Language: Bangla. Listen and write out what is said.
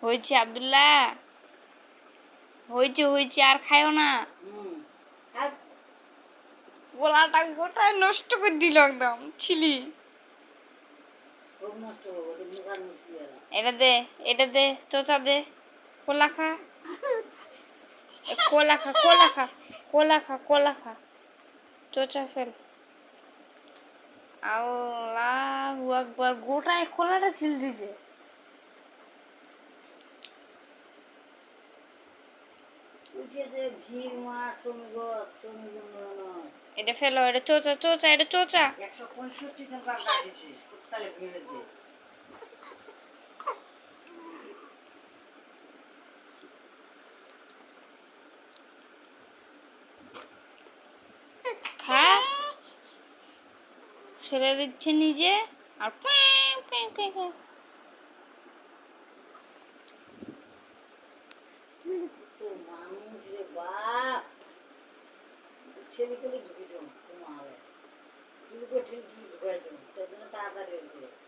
হয়েছে আব্দুল্লাহ, হয়েছে হয়েছে, আর খাইও না। গোলাটা গোটায় নষ্ট করে দিল একদম ছিলি। এটা দে, এটা দে, চোচা দে, কোলা খা, কোলা খা, কোলা খা, কোলা খা, কোলা খা, চোচা ফেল। আল্লাহু আকবার, গোটায় কোলাটা ছিল দিছে। এটা ফেলো, এটা চোচা, চোচা, এটা চোচা। 165 জন বাবা দিছে কোথায় ভিড়েছে। খা, ফেলে দিচ্ছে নিজে আর মানুষ রে বাপ, ছেলে করে ঢুকে যাও তোমার ঢুকে ঢুকাই যাও, তার জন্য তাড়াতাড়ি হয়েছে।